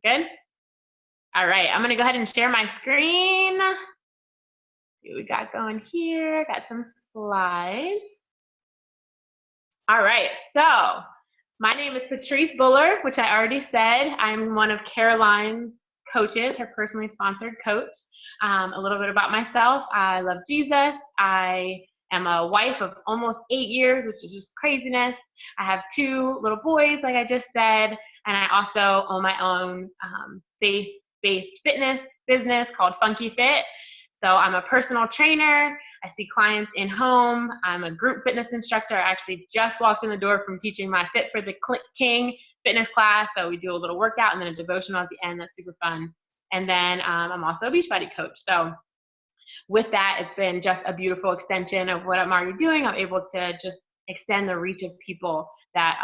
Good? All right, I'm gonna go ahead and share my screen. See what we got going here. Got some slides. All right, so my name is Patrice Buller, which I already said. I'm one of Caroline's coaches, her personally sponsored coach. A little bit about myself. I love Jesus. I am a wife of almost 8 years, which is just craziness. I have 2 little boys, like I just said, and I also own my own faith-based fitness business called Funky Fit. So I'm a personal trainer. I see clients in home. I'm a group fitness instructor. I actually just walked in the door from teaching my Fit for the King fitness class. So we do a little workout and then a devotional at the end. That's super fun. And then I'm also a Beachbody coach. So with that, it's been just a beautiful extension of what I'm already doing. I'm able to just extend the reach of people that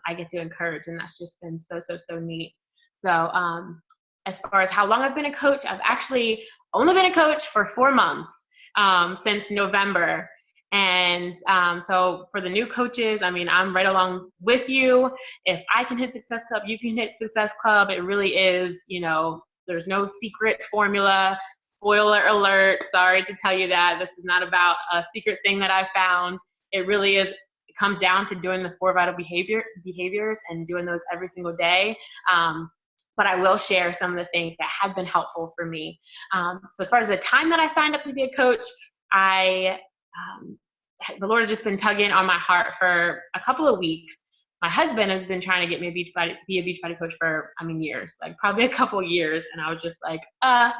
I get to encourage. And that's just been so neat. So as far as how long I've been a coach, I've actually only been a coach for 4 months since November. And so for the new coaches, I mean, I'm right along with you. If I can hit Success Club, you can hit Success Club. It really is, there's no secret formula. Spoiler alert, sorry to tell you that. This is not about a secret thing that I found. It really is, it comes down to doing the 4 vital behaviors and doing those every single day. But I will share some of the things that have been helpful for me. So as far as the time that I signed up to be a coach, the Lord has just been tugging on my heart for a couple of weeks. My husband has been trying to get me be a Beachbody coach for, years, like probably a couple years. And I was just like,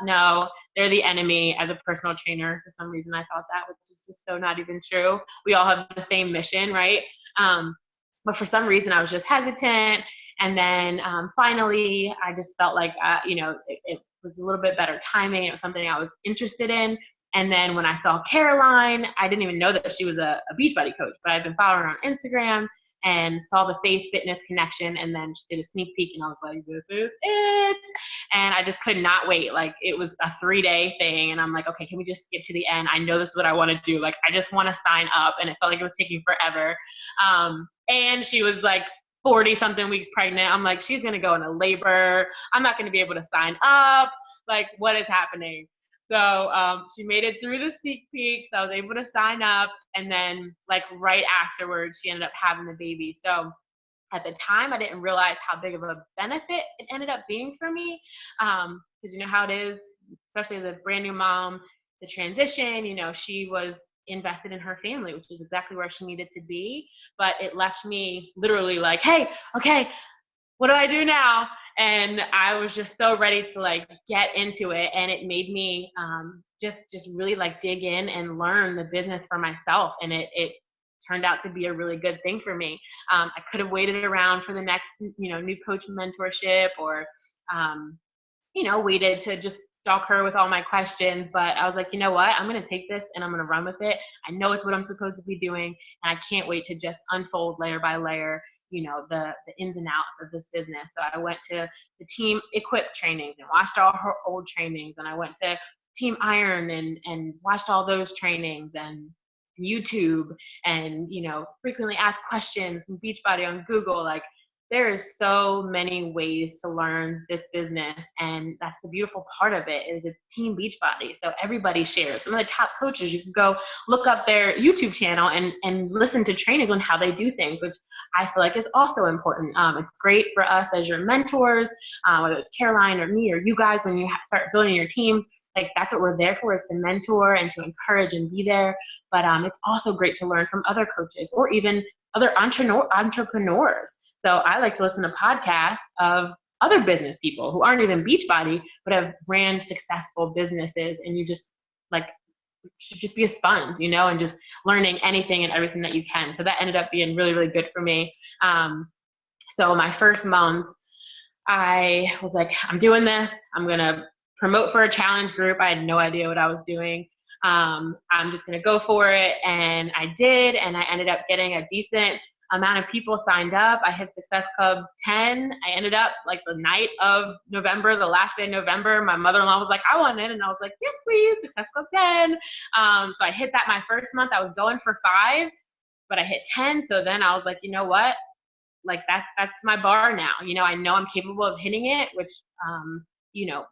no, they're the enemy as a personal trainer. For some reason, I thought that, which is just so not even true. We all have the same mission, right? But for some reason, I was just hesitant. And then finally, I just felt like, it was a little bit better timing. It was something I was interested in. And then when I saw Caroline, I didn't even know that she was a Beachbody coach, but I've been following her on Instagram and saw the faith fitness connection, and then she did a sneak peek, and I was like, this is it. And I just could not wait. Like, it was a 3-day thing, and I'm like, okay, can we just get to the end? I know this is what I want to do. Like, I just want to sign up, and it felt like it was taking forever. And she was like 40-something weeks pregnant. I'm like, she's going to go into labor. I'm not going to be able to sign up. Like, what is happening? So she made it through the sneak peek, so I was able to sign up, and then like right afterwards, she ended up having the baby. So at the time, I didn't realize how big of a benefit it ended up being for me, because you know how it is, especially as a brand new mom, the transition, she was invested in her family, which is exactly where she needed to be, but it left me literally like, hey, okay, what do I do now? And I was just so ready to like get into it. And it made me just really like dig in and learn the business for myself. And it turned out to be a really good thing for me. I could have waited around for the next, new coach mentorship or, waited to just stalk her with all my questions. But I was like, you know what? I'm going to take this and I'm going to run with it. I know it's what I'm supposed to be doing. And I can't wait to just unfold layer by layer the ins and outs of this business. So I went to the Team Equip trainings and watched all her old trainings, and I went to Team Iron and watched all those trainings, and YouTube, and frequently asked questions from Beachbody on Google. Like, there's so many ways to learn this business, and that's the beautiful part of it, is it's Team Beachbody. So everybody shares. Some of the top coaches, you can go look up their YouTube channel and listen to trainings on how they do things, which I feel like is also important. It's great for us as your mentors, whether it's Caroline or me or you guys, when you start building your teams. Like, that's what we're there for, is to mentor and to encourage and be there. But it's also great to learn from other coaches or even other entrepreneurs. So I like to listen to podcasts of other business people who aren't even Beachbody, but have ran successful businesses, and you just like should just be a sponge, and just learning anything and everything that you can. So that ended up being really, really good for me. So my first month, I was like, I'm doing this. I'm going to promote for a challenge group. I had no idea what I was doing. I'm just going to go for it. And I did. And I ended up getting a decent amount of people signed up. I hit Success Club 10. I ended up like the night of November, the last day of November, my mother-in-law was like, I want in. And I was like, yes, please, Success Club 10. So I hit that my first month. I was going for 5, but I hit 10. So then I was like, you know what? like that's my bar now. I know I'm capable of hitting it, which,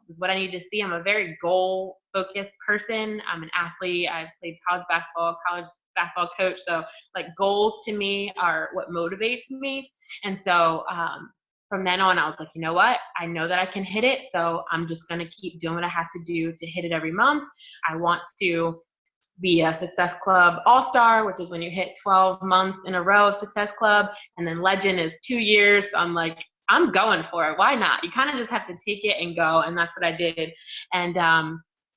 is what I need to see. I'm a very goal focused person. I'm an athlete. I played college basketball coach. So like goals to me are what motivates me. And so, from then on, I was like, you know what? I know that I can hit it. So I'm just going to keep doing what I have to do to hit it every month. I want to be a Success Club All-Star, which is when you hit 12 months in a row of Success Club. And then Legend is 2 years. So I'm like, I'm going for it. Why not? You kind of just have to take it and go. And that's what I did. And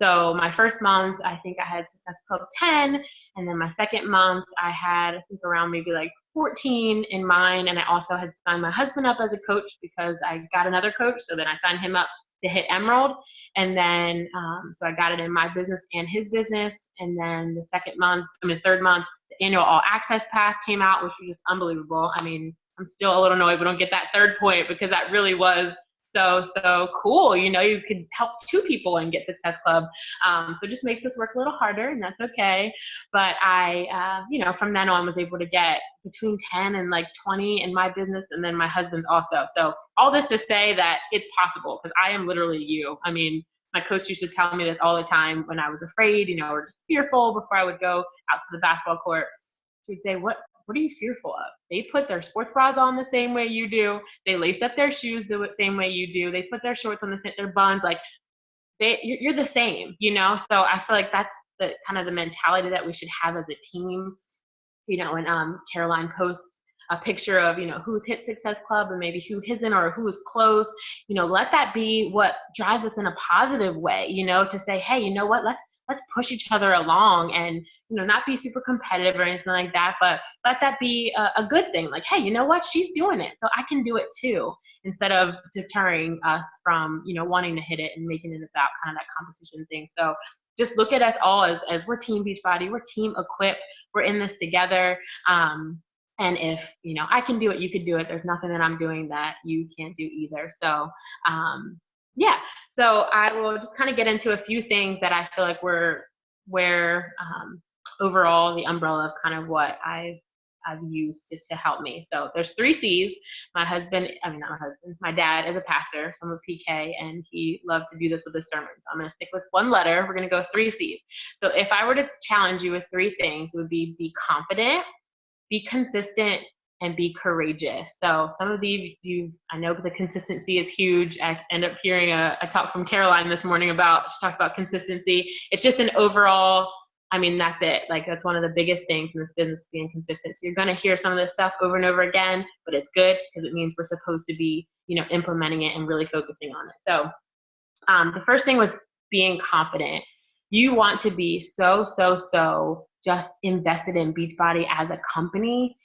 so my first month, I think I had Success Club 10. And then my second month, I had, I think, around maybe like 14 in mind. And I also had signed my husband up as a coach because I got another coach. So then I signed him up to hit Emerald. And then, so I got it in my business and his business. And then the third month, the annual All Access Pass came out, which was just unbelievable. I mean, I'm still a little annoyed we don't get that third point because that really was so cool. You could help 2 people and get Success Club. So it just makes us work a little harder, and that's okay. But I, from then on was able to get between 10 and like 20 in my business, and then my husband's also. So all this to say that it's possible, because I am literally you. I mean, my coach used to tell me this all the time when I was afraid, or just fearful before I would go out to the basketball court. She would say, what are you fearful of? They put their sports bras on the same way you do. They lace up their shoes the same way you do. They put their shorts on their buns. Like you're the same, So I feel like that's the kind of the mentality that we should have as a team, and Caroline posts a picture of, who's hit Success Club and maybe who isn't or who is close. Let that be what drives us in a positive way, to say, hey, you know what, let's push each other along and, not be super competitive or anything like that, but let that be a good thing. Like, hey, you know what? She's doing it, so I can do it too, instead of deterring us from, wanting to hit it and making it about kind of that competition thing. So just look at us all as we're Team Beachbody, we're Team Equip, we're in this together. And if, I can do it, you could do it. There's nothing that I'm doing that you can't do either. So, yeah. So I will just kind of get into a few things that I feel like where overall the umbrella of kind of what I've used to help me. So there's 3 C's. My dad is a pastor, so I'm a PK, and he loved to do this with his sermons. I'm going to stick with one letter. We're going to go 3 C's. So if I were to challenge you with 3 things, it would be confident, be consistent, and be courageous. So some of these, I know the consistency is huge. I end up hearing a talk from Caroline this morning she talked about consistency. It's just an overall, that's it. Like, that's one of the biggest things in this business, being consistent. So you're going to hear some of this stuff over and over again, but it's good because it means we're supposed to be, implementing it and really focusing on it. So the first thing with being confident, you want to be so just invested in Beachbody as a company,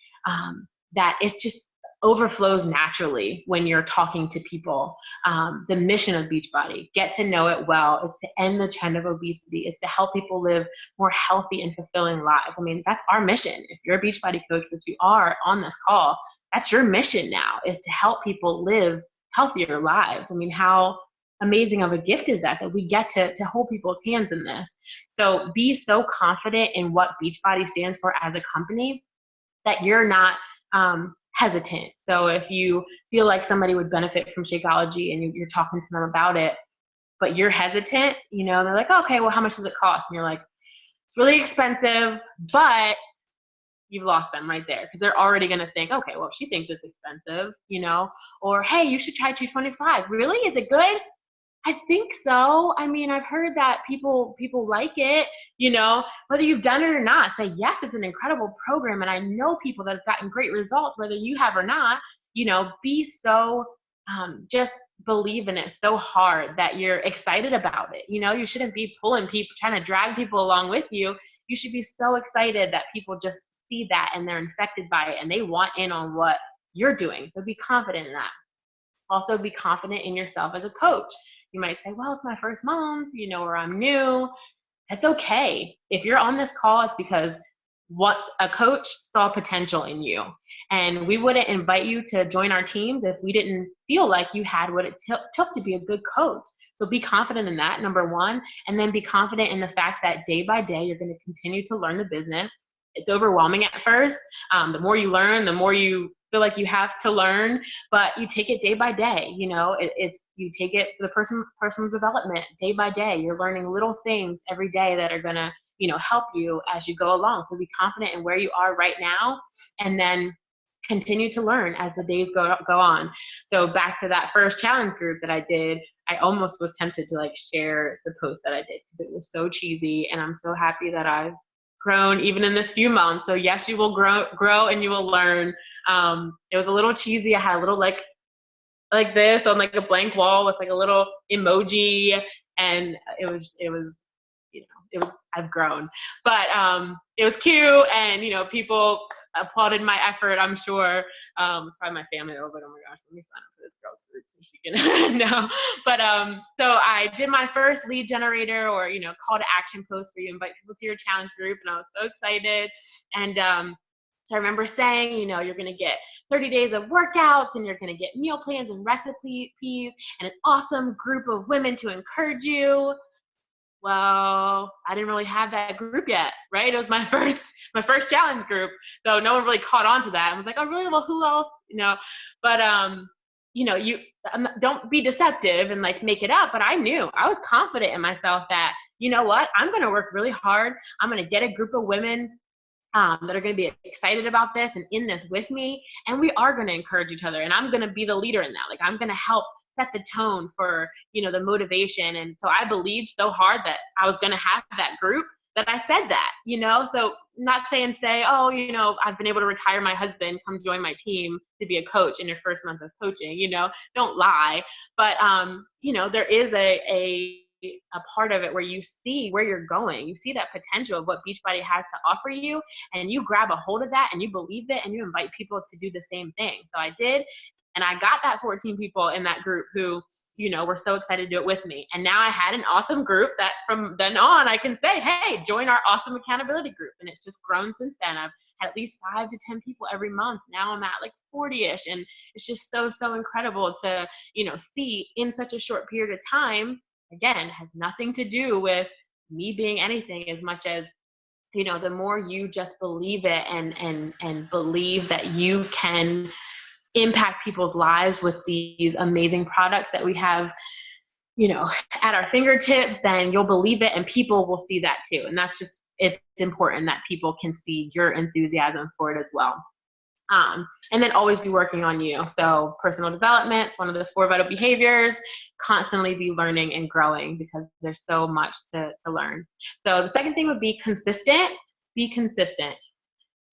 that it just overflows naturally when you're talking to people. The mission of Beachbody, get to know it well, is to end the trend of obesity, is to help people live more healthy and fulfilling lives. That's our mission. If you're a Beachbody coach, which you are on this call, that's your mission now, is to help people live healthier lives. How amazing of a gift is that we get to hold people's hands in this. So be so confident in what Beachbody stands for as a company that you're not hesitant. So if you feel like somebody would benefit from Shakeology and you're talking to them about it, but you're hesitant, they're like, okay, well, how much does it cost? And you're like, it's really expensive, but you've lost them right there, because they're already going to think, okay, well, she thinks it's expensive, or, hey, you should try 225. Really? Is it good? I think so. I've heard that people like it, whether you've done it or not. Say, yes, it's an incredible program, and I know people that have gotten great results, whether you have or not. Be so, just believe in it so hard that you're excited about it. You shouldn't be pulling people, trying to drag people along with you. You should be so excited that people just see that and they're infected by it and they want in on what you're doing. So be confident in that. Also be confident in yourself as a coach. You might say, well, it's my first month, or I'm new. That's okay. If you're on this call, it's because a coach saw potential in you. And we wouldn't invite you to join our teams if we didn't feel like you had what it took to be a good coach. So be confident in that, number one. And then be confident in the fact that day by day, you're going to continue to learn the business. it's overwhelming at first. The more you learn, the more you feel like you have to learn, but you take it day by day. You know, you take it for the personal development day by day. You're learning little things every day that are gonna, you know, help you as you go along. So be confident in where you are right now, and then continue to learn as the days go on. So back to that first challenge group that I did, I almost was tempted to like share the post that I did because it was so cheesy, and I'm so happy that I've grown even in this few months. So yes, you will grow and you will learn. It was a little cheesy. I had a little like this on like a blank wall with like a little emoji, and it was you know, I've grown, but it was cute, and you know, people applauded my effort, I'm sure. It's probably my family that was like, oh my gosh, let me sign up for this girl's group so she can no. But so I did my first lead generator, or you know, call to action post where you invite people to your challenge group, and I was so excited. And so I remember saying, you know, you're going to get 30 days of workouts, and you're going to get meal plans and recipes, and an awesome group of women to encourage you. Well, I didn't really have that group yet, right? It was my first challenge group. So no one really caught on to that. I was like, oh really? Well, who else? You know, but you know, don't be deceptive and like make it up. But I knew, I was confident in myself that, you know what, I'm going to work really hard. I'm going to get a group of women that are going to be excited about this and in this with me. And we are going to encourage each other. And I'm going to be the leader in that. Like, I'm going to help set the tone for, you know, the motivation. And so I believed so hard that I was going to have that group that I said that, you know. So not say, oh, you know, I've been able to retire my husband, come join my team to be a coach in your first month of coaching, you know, don't lie. But, you know, there is a part of it where you see where you're going. You see that potential of what Beachbody has to offer you, and you grab a hold of that and you believe it, and you invite people to do the same thing. So I did, and I got that 14 people in that group who, you know, were so excited to do it with me. And now I had an awesome group that from then on I can say, hey, join our awesome accountability group. And it's just grown since then. I've had at least 5 to 10 people every month. Now I'm at like 40-ish. And it's just so incredible to, you know, see in such a short period of time. Again, has nothing to do with me being anything as much as, you know, the more you just believe it and believe that you can impact people's lives with these amazing products that we have, you know, at our fingertips, then you'll believe it and people will see that too. And that's just, it's important that people can see your enthusiasm for it as well. And then always be working on you. So personal development, it's one of the 4 vital behaviors. Constantly be learning and growing because there's so much to learn. So the second thing would be consistent. Be consistent.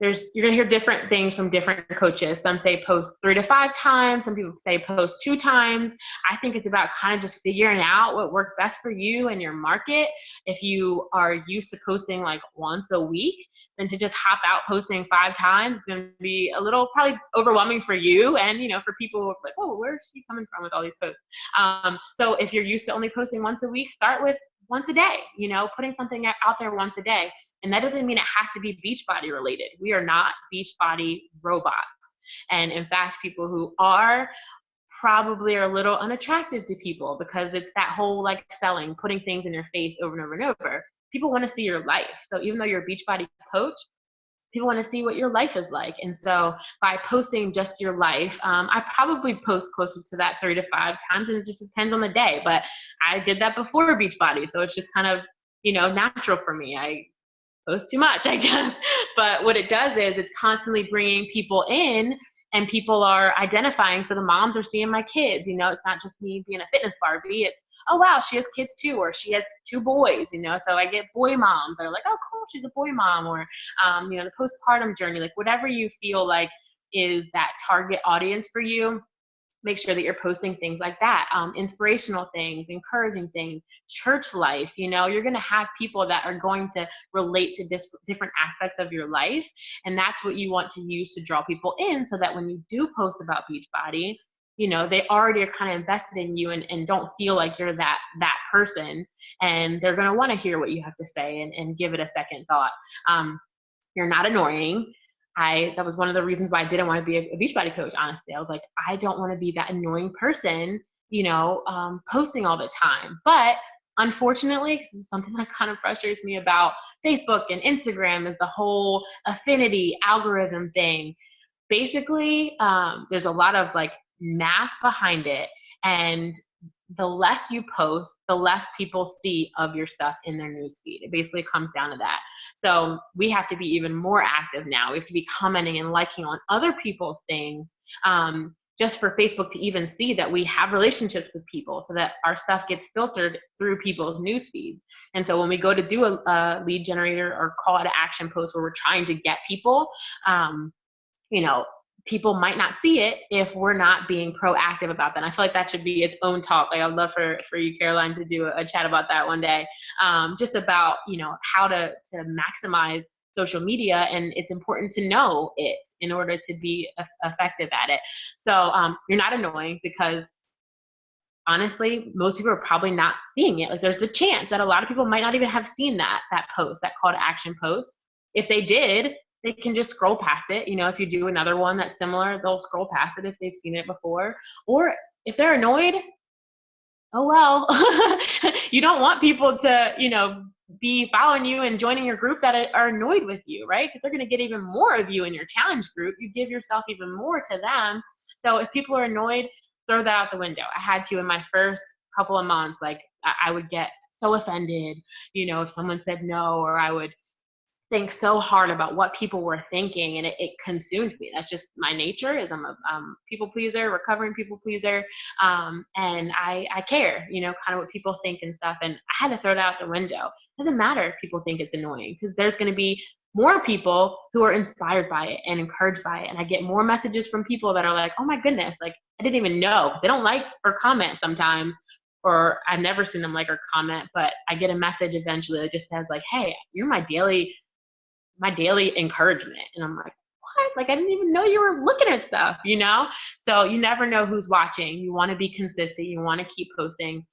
You're going to hear different things from different coaches. Some say post 3 to 5 times. Some people say post 2 times. I think it's about kind of just figuring out what works best for you and your market. If you are used to posting like once a week, then to just hop out posting 5 times is going to be a little probably overwhelming for you. And, you know, for people who are like, oh, where's she coming from with all these posts? So if you're used to only posting once a week, start with once a day, you know, putting something out there once a day. And that doesn't mean it has to be Beachbody related. We are not Beachbody robots. And in fact, people who are probably are a little unattractive to people because it's that whole like selling, putting things in your face over and over and over. People want to see your life. So even though you're a Beachbody coach, people want to see what your life is like. And so by posting just your life, I probably post closer to that 3 to 5 times, and it just depends on the day. But I did that before Beachbody, so it's just kind of, you know, natural for me. I post too much, I guess. But what it does is it's constantly bringing people in, and people are identifying. So the moms are seeing my kids, you know, it's not just me being a fitness Barbie. It's, oh, wow, she has kids too, or she has 2 boys, you know. So I get boy moms that are like, oh, cool, she's a boy mom, or, you know, the postpartum journey, like whatever you feel like is that target audience for you. Make sure that you're posting things like that, inspirational things, encouraging things, church life. You know, you're going to have people that are going to relate to different aspects of your life. And that's what you want to use to draw people in, so that when you do post about Beachbody, you know, they already are kind of invested in you and don't feel like you're that person. And they're going to want to hear what you have to say and give it a second thought. You're not annoying. That was one of the reasons why I didn't want to be a Beachbody coach, honestly. I was like, I don't want to be that annoying person, you know, posting all the time. But unfortunately, because this is something that kind of frustrates me about Facebook and Instagram, is the whole affinity algorithm thing. Basically, there's a lot of like math behind it, and the less you post, the less people see of your stuff in their newsfeed. It basically comes down to that. So we have to be even more active now. We have to be commenting and liking on other people's things, just for Facebook to even see that we have relationships with people, so that our stuff gets filtered through people's news feeds. And so when we go to do a lead generator or call to action post where we're trying to get people, you know, people might not see it if we're not being proactive about that. And I feel like that should be its own talk. Like, I'd love for you, Caroline, to do a chat about that one day, just about, how to maximize social media. And it's important to know it in order to be effective at it. So you're not annoying, because honestly, most people are probably not seeing it. Like, there's a chance that a lot of people might not even have seen that post, that call to action post. If they did, they can just scroll past it. If you do another one that's similar, they'll scroll past it if they've seen it before. Or if they're annoyed, oh well. You don't want people to, be following you and joining your group that are annoyed with you, right? Because they're going to get even more of you in your challenge group. You give yourself even more to them. So if people are annoyed, throw that out the window. I had to in my first couple of months. Like, I would get so offended, if someone said no, or I would think so hard about what people were thinking, and it consumed me. That's just my nature, is I'm a people pleaser, recovering people pleaser, and I care, kind of what people think and stuff, and I had to throw it out the window. It doesn't matter if people think it's annoying, because there's going to be more people who are inspired by it and encouraged by it, and I get more messages from people that are like, oh my goodness, like, I didn't even know, because they don't like or comment sometimes, or I've never seen them like or comment, but I get a message eventually that just says like, hey, you're my daily encouragement. And I'm like, what? Like, I didn't even know you were looking at stuff, So you never know who's watching. You want to be consistent. You want to keep posting.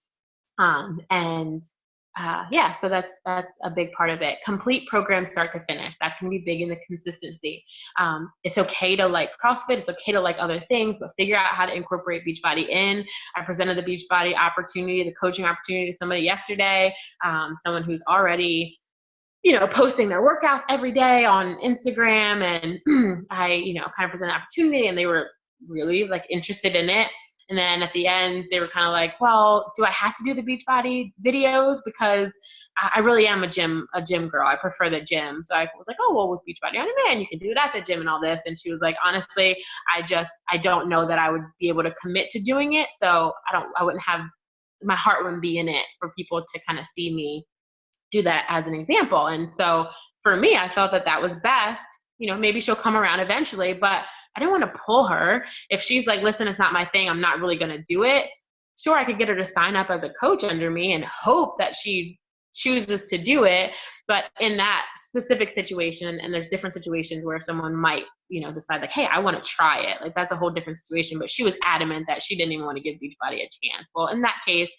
So that's a big part of it. Complete programs start to finish. That can be big in the consistency. It's okay to like CrossFit. It's okay to like other things, but figure out how to incorporate Beachbody in. I presented the Beachbody opportunity, the coaching opportunity, to somebody yesterday, someone who's already posting their workouts every day on Instagram. And I, kind of presented an opportunity, and they were really like interested in it. And then at the end, they were kind of like, well, do I have to do the Beachbody videos? Because I really am a gym girl. I prefer the gym. So I was like, oh, well, with Beachbody on Demand, you can do it at the gym and all this. And she was like, honestly, I don't know that I would be able to commit to doing it. So I wouldn't have, my heart wouldn't be in it for people to kind of see me do that as an example. And so for me, I felt that was best. Maybe she'll come around eventually, but I didn't want to pull her. If she's like, listen, it's not my thing, I'm not really going to do it. Sure, I could get her to sign up as a coach under me and hope that she chooses to do it. But in that specific situation, and there's different situations where someone might, decide like, hey, I want to try it. Like, that's a whole different situation. But she was adamant that she didn't even want to give Beachbody a chance. Well, in that case,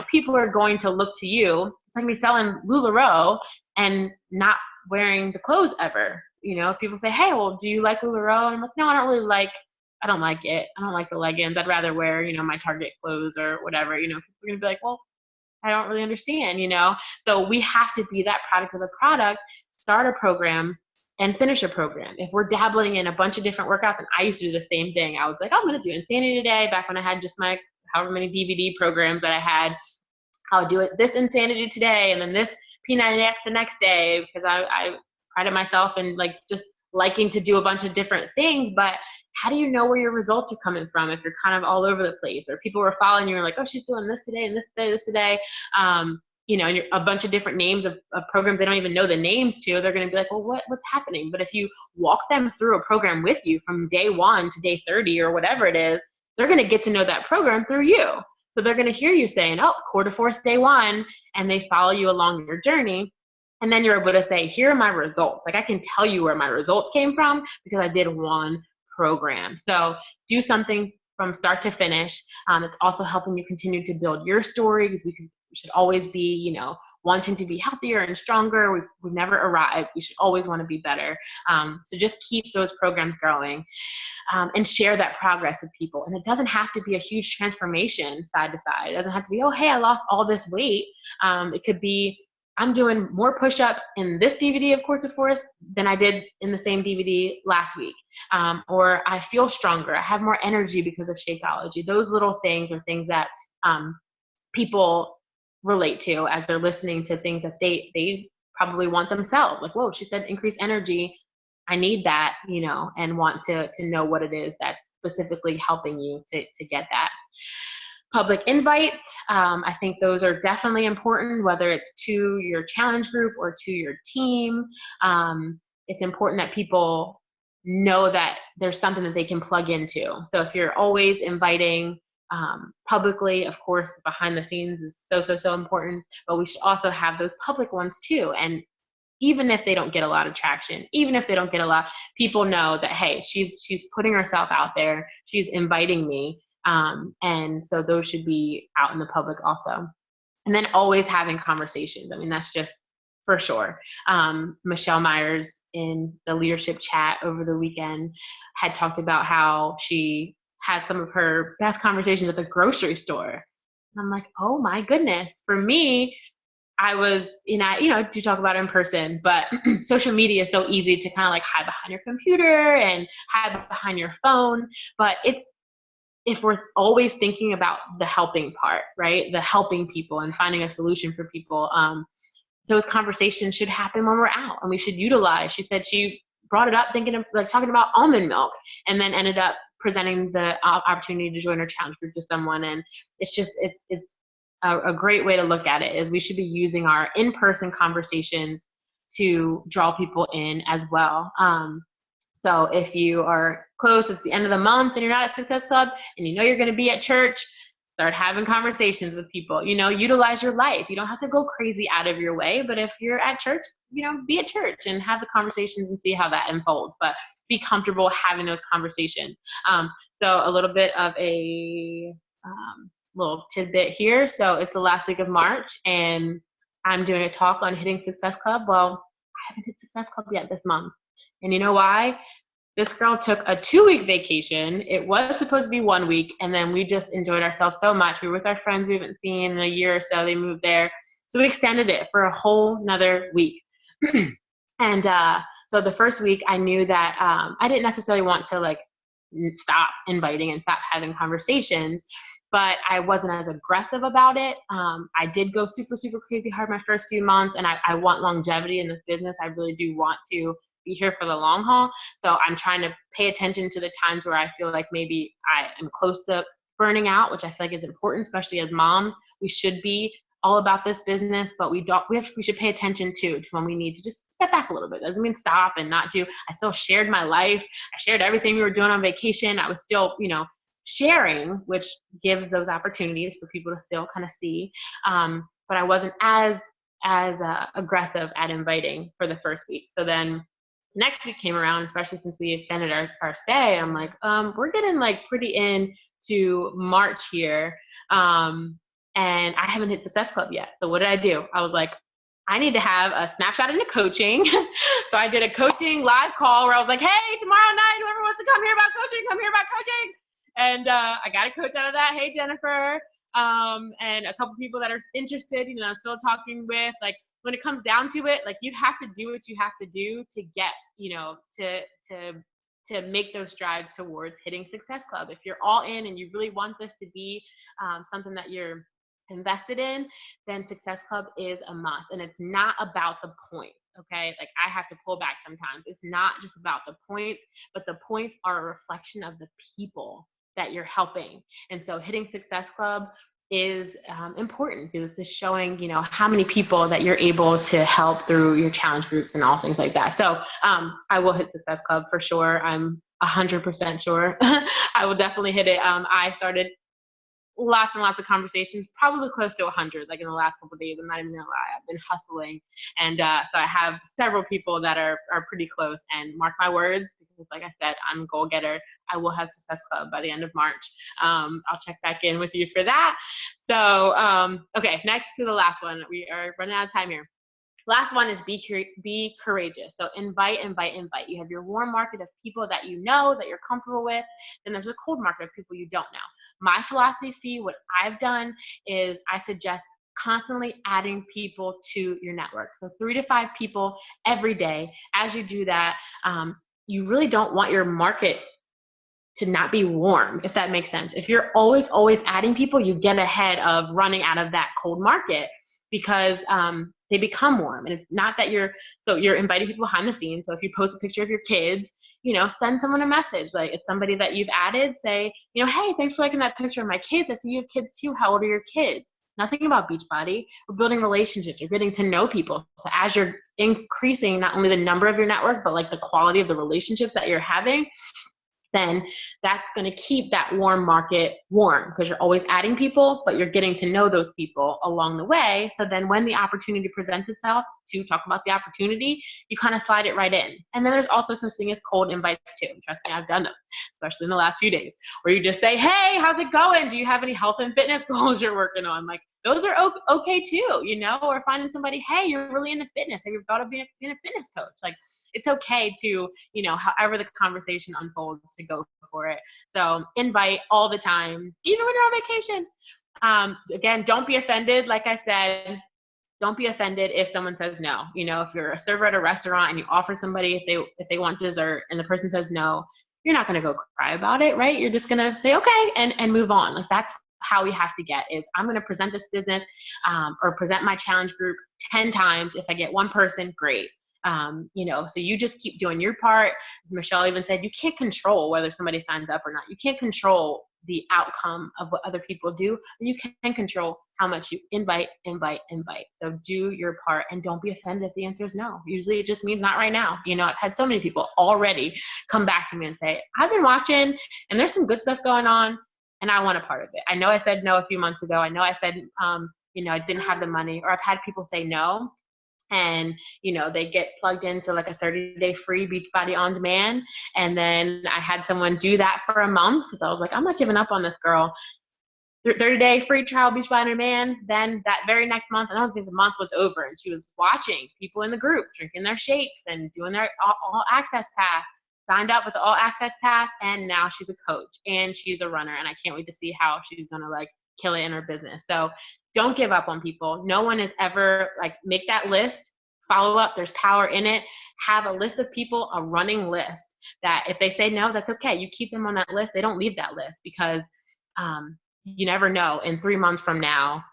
people are going to look to you. It's like me selling LuLaRoe and not wearing the clothes ever. People say, hey, well, do you like LuLaRoe? And I'm like, no, I don't like it. I don't like the leggings. I'd rather wear, my Target clothes or whatever. People are going to be like, well, I don't really understand, So we have to be that product of the product, start a program and finish a program. If we're dabbling in a bunch of different workouts, and I used to do the same thing. I was like, I'm going to do Insanity today, back when I had just my however many DVD programs that I had. I'll do this Insanity today, and then this P90X the next day, because I prided myself in like just liking to do a bunch of different things. But how do you know where your results are coming from if you're kind of all over the place, or people are following you and like, oh, she's doing this today and this today, and you're a bunch of different names of programs they don't even know the names to. They're going to be like, well, what's happening? But if you walk them through a program with you from day 1 to day 30 or whatever it is, they're going to get to know that program through you. So they're going to hear you saying, oh, core to force day 1, and they follow you along your journey. And then you're able to say, here are my results. Like, I can tell you where my results came from because I did one program. So do something from start to finish. It's also helping you continue to build your story, because should always be, wanting to be healthier and stronger. We've never arrived. We should always want to be better. So just keep those programs going. And share that progress with people. And it doesn't have to be a huge transformation side to side. It doesn't have to be, oh, hey, I lost all this weight. It could be, I'm doing more push-ups in this DVD of Courts of Forest than I did in the same DVD last week. Or I feel stronger. I have more energy because of Shakeology. Those little things are things that people relate to as they're listening to things that they probably want themselves. Like, whoa, she said increase energy. I need that, and want to know what it is that's specifically helping you to get that. Public invites, I think those are definitely important, whether it's to your challenge group or to your team. It's important that people know that there's something that they can plug into. So if you're always inviting publicly, of course, behind the scenes is so important, but we should also have those public ones too. And even if they don't get a lot of traction, even if they don't get a lot, people know that, hey, she's putting herself out there, she's inviting me. And so those should be out in the public also. And then always having conversations. I mean, that's just for sure. Michelle Myers in the leadership chat over the weekend had talked about how she has some of her best conversations at the grocery store. And I'm like, oh my goodness. For me, I was, do talk about it in person, but social media is so easy to kind of like hide behind your computer and hide behind your phone. But if we're always thinking about the helping part, right? The helping people and finding a solution for people, those conversations should happen when we're out, and we should utilize. She said she brought it up thinking of like talking about almond milk, and then ended up presenting the opportunity to join her challenge group to someone. And it's a great way to look at it is we should be using our in-person conversations to draw people in as well. So if you are close, it's the end of the month and you're not at Success Club and you're going to be at church, start having conversations with people, utilize your life. You don't have to go crazy out of your way, but if you're at church, be at church and have the conversations and see how that unfolds, but be comfortable having those conversations. So a little bit of a little tidbit here. So it's the last week of March and I'm doing a talk on hitting Success Club. Well, I haven't hit Success Club yet this month. And you know why? This girl took a 2-week vacation. It was supposed to be 1 week, and then we just enjoyed ourselves so much. We were with our friends we haven't seen in a year or so. They moved there. So we extended it for a whole another week. And so the first week I knew that I didn't necessarily want to like stop inviting and stop having conversations, but I wasn't as aggressive about it. I did go super crazy hard my first few months, and I want longevity in this business. I really do want to be here for the long haul. So I'm trying to pay attention to the times where I feel like maybe I am close to burning out, which I feel like is important, especially as moms. We should be all about this business, but we should pay attention to when we need to just step back a little bit. Doesn't mean stop and not do. I still shared my life. I shared everything we were doing on vacation. I was still, sharing, which gives those opportunities for people to still kind of see. But I wasn't as aggressive at inviting for the first week. So then next week came around, especially since we extended our stay. I'm like, we're getting like pretty into March here. And I haven't hit Success Club yet. So what did I do? I was like, I need to have a snapshot into coaching. So I did a coaching live call where I was like, hey, tomorrow night, whoever wants to come hear about coaching, come hear about coaching. And I got a coach out of that. Hey, Jennifer. And a couple people that are interested, I'm still talking with. Like, when it comes down to it, like, you have to do what you have to do to get, to make those strides towards hitting Success Club. If you're all in and you really want this to be something that you're invested in, then Success Club is a must. And it's not about the points. Okay. Like, I have to pull back sometimes. It's not just about the points, but the points are a reflection of the people that you're helping. And so hitting Success Club is important because it's just showing, how many people that you're able to help through your challenge groups and all things like that. So I will hit Success Club for sure. I'm 100% sure. I will definitely hit it. I started lots and lots of conversations, probably close to 100, like in the last couple of days. I'm not even gonna lie, I've been hustling. And so I have several people that are pretty close, and mark my words, because like I said, I'm a goal getter. I will have Success Club by the end of March. I'll check back in with you for that. So, okay, next to the last one. We are running out of time here. Last one is be courageous. So invite. You have your warm market of people that you know, that you're comfortable with. Then there's a cold market of people you don't know. My philosophy, what I've done is I suggest constantly adding people to your network. So 3 to 5 people every day. As you do that, you really don't want your market to not be warm, if that makes sense. If you're always adding people, you get ahead of running out of that cold market, because they become warm. And it's not that you're inviting people behind the scenes. So if you post a picture of your kids, send someone a message. Like, it's somebody that you've added, say, hey, thanks for liking that picture of my kids. I see you have kids too. How old are your kids? Nothing about Beachbody. We're building relationships. You're getting to know people. So as you're increasing not only the number of your network, but like the quality of the relationships that you're having, then that's going to keep that warm market warm, because you're always adding people, but you're getting to know those people along the way. So then when the opportunity presents itself to talk about the opportunity, you kind of slide it right in. And then there's also such thing as cold invites too. Trust me, I've done those, especially in the last few days, where you just say, hey, how's it going? Do you have any health and fitness goals you're working on? Like, those are okay too, or finding somebody, hey, you're really into fitness. Have you thought of being a fitness coach? Like, it's okay to, however the conversation unfolds, to go for it. So invite all the time, even when you're on vacation. Again, don't be offended. Like I said, don't be offended if someone says no. If you're a server at a restaurant and you offer somebody, if they want dessert and the person says no, you're not going to go cry about it, right? You're just going to say, okay, and move on. Like, that's how we have to get is, I'm going to present this business or present my challenge group 10 times. If I get one person, great. So you just keep doing your part. Michelle even said, you can't control whether somebody signs up or not. You can't control the outcome of what other people do. You can control how much you invite. So do your part, and don't be offended if the answer is no. Usually it just means not right now. I've had so many people already come back to me and say, I've been watching and there's some good stuff going on, and I want a part of it. I know I said no a few months ago. I know I said, I didn't have the money, or I've had people say no, and they get plugged into like a 30-day free Beachbody on demand. And then I had someone do that for a month, because I was like, I'm not giving up on this girl. 30-day free trial Beachbody on demand. Then that very next month, I don't think the month was over, and she was watching people in the group drinking their shakes and doing their all access pass, signed up with the all access pass, and now she's a coach and she's a runner, and I can't wait to see how she's gonna like kill it in her business. So don't give up on people. No one is ever like, make that list, follow up. There's power in it. Have a list of people, a running list, that if they say no, that's okay. You keep them on that list. They don't leave that list, because you never know in 3 months from now,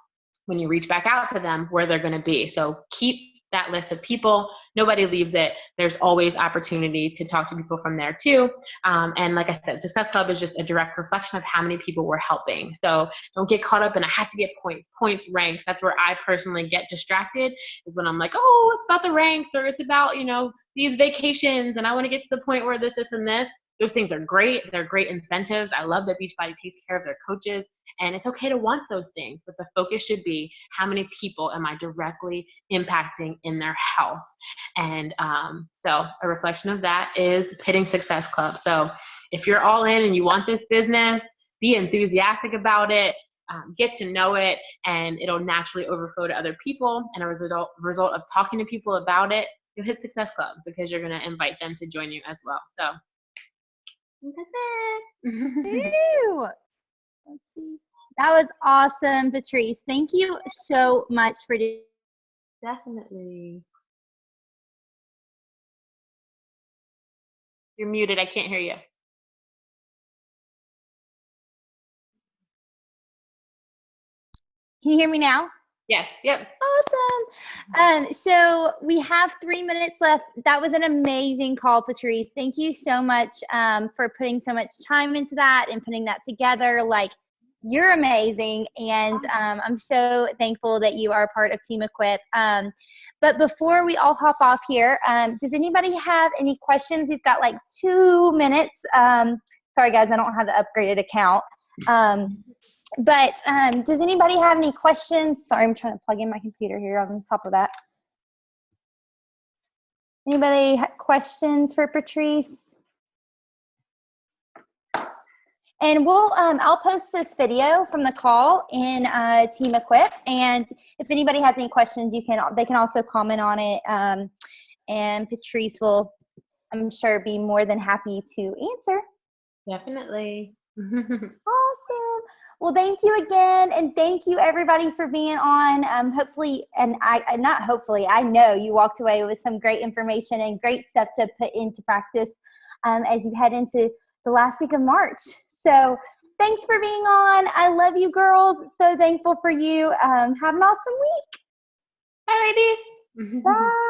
when you reach back out to them, where they're going to be. So keep that list of people. Nobody leaves it. There's always opportunity to talk to people from there too. And like I said, Success Club is just a direct reflection of how many people we're helping. So don't get caught up in, I have to get points, ranks. That's where I personally get distracted, is when I'm like, oh, it's about the ranks, or it's about, these vacations, and I want to get to the point where this, and this. Those things are great. They're great incentives. I love that Beachbody takes care of their coaches, and it's okay to want those things, but the focus should be, how many people am I directly impacting in their health? And so a reflection of that is hitting Success Club. So if you're all in and you want this business, be enthusiastic about it, get to know it, and it'll naturally overflow to other people. And a result of talking to people about it, you'll hit Success Club, because you're going to invite them to join you as well. So that's it. Ew. Let's see. That was awesome, Patrice. Thank you so much for doing. Definitely. You're muted. I can't hear you. Can you hear me now? Yes. Yep. Awesome. So we have 3 minutes left. That was an amazing call, Patrice. Thank you so much for putting so much time into that and putting that together. Like, you're amazing. And I'm so thankful that you are part of Team Equip. But before we all hop off here, does anybody have any questions? We've got like 2 minutes. Sorry, guys, I don't have the upgraded account. But does anybody have any questions? Sorry, I'm trying to plug in my computer here on top of that. Anybody have questions for Patrice? And I'll post this video from the call in Team Equip. And if anybody has any questions, they can also comment on it. And Patrice will, I'm sure, be more than happy to answer. Definitely. Awesome. Well, thank you again. And thank you everybody for being on. Hopefully, and not hopefully, I know you walked away with some great information and great stuff to put into practice as you head into the last week of March. So thanks for being on. I love you girls. So thankful for you. Have an awesome week. Bye, ladies. Bye.